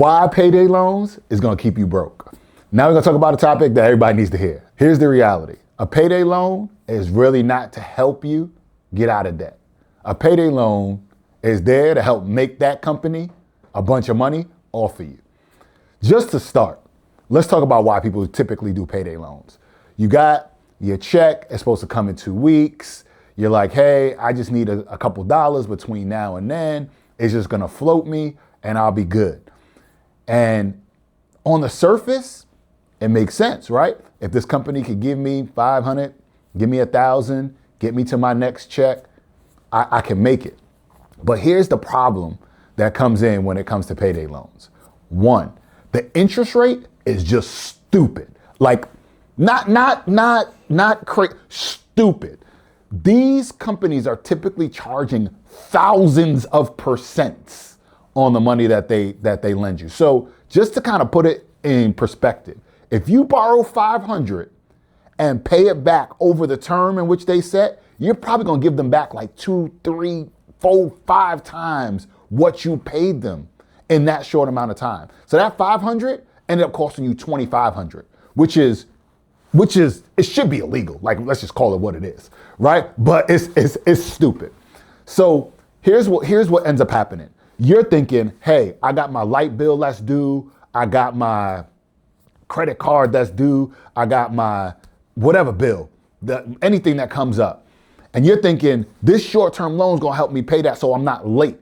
Why payday loans is gonna keep you broke. Now we're gonna talk about a topic that everybody needs to hear. Here's the reality. A payday loan is really not to help you get out of debt. A payday loan is there to help make that company a bunch of money off of you. Just to start, let's talk about why people typically do payday loans. You got your check, it's supposed to come in 2 weeks. You're like, hey, I just need a couple dollars between now and then. It's just gonna float me and I'll be good. And on the surface, it makes sense, right? If this company could give me 500, give me 1,000, get me to my next check, I can make it. But here's the problem that comes in when it comes to payday loans. One, the interest rate is just stupid. Like, not crazy, stupid. These companies are typically charging thousands of percents on the money that they lend you. So just to kind of put it in perspective, if you borrow 500 and pay it back over the term in which they set, you're probably gonna give them back like 2, 3, 4, 5 times what you paid them in that short amount of time. So that 500 ended up costing you 2,500, which is, it should be illegal. Like, let's just call it what it is, right? But it's stupid. So here's what ends up happening. You're thinking, hey, I got my light bill that's due. I got my credit card that's due. I got my whatever bill, anything that comes up. And you're thinking this short-term loan is gonna help me pay that so I'm not late.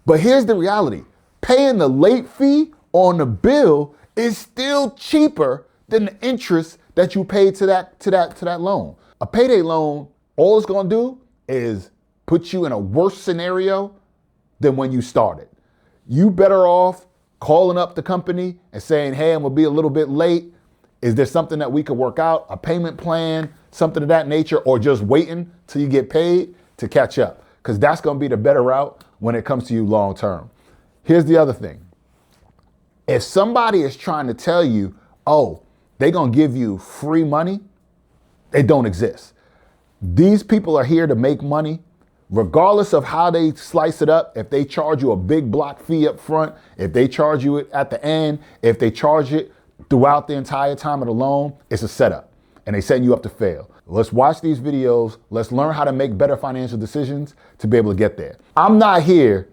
But here's the reality. Paying the late fee on the bill is still cheaper than the interest that you paid to that loan. A payday loan, all it's gonna do is put you in a worse scenario than when you started. You better off calling up the company and saying, hey, I'm gonna be a little bit late. Is there something that we could work out, a payment plan, something of that nature, or just waiting till you get paid to catch up? Because that's gonna be the better route when it comes to you long term. Here's the other thing. If somebody is trying to tell you, oh, they're gonna give you free money, they don't exist. These people are here to make money. Regardless of how they slice it up, if they charge you a big block fee up front, if they charge you it at the end, if they charge it throughout the entire time of the loan, it's a setup and they setting you up to fail. Let's watch these videos. Let's learn how to make better financial decisions to be able to get there. I'm not here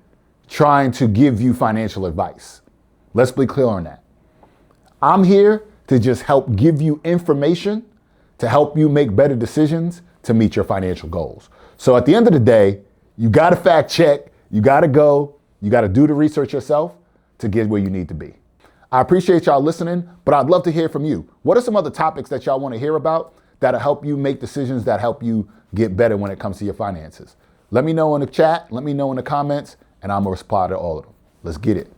trying to give you financial advice. Let's be clear on that. I'm here to just help give you information to help you make better decisions to meet your financial goals. So at the end of the day, you gotta fact check, you gotta go, you gotta do the research yourself to get where you need to be. I appreciate y'all listening, but I'd love to hear from you. What are some other topics that y'all wanna hear about that'll help you make decisions that help you get better when it comes to your finances? Let me know in the chat, let me know in the comments, and I'm gonna reply to all of them. Let's get it.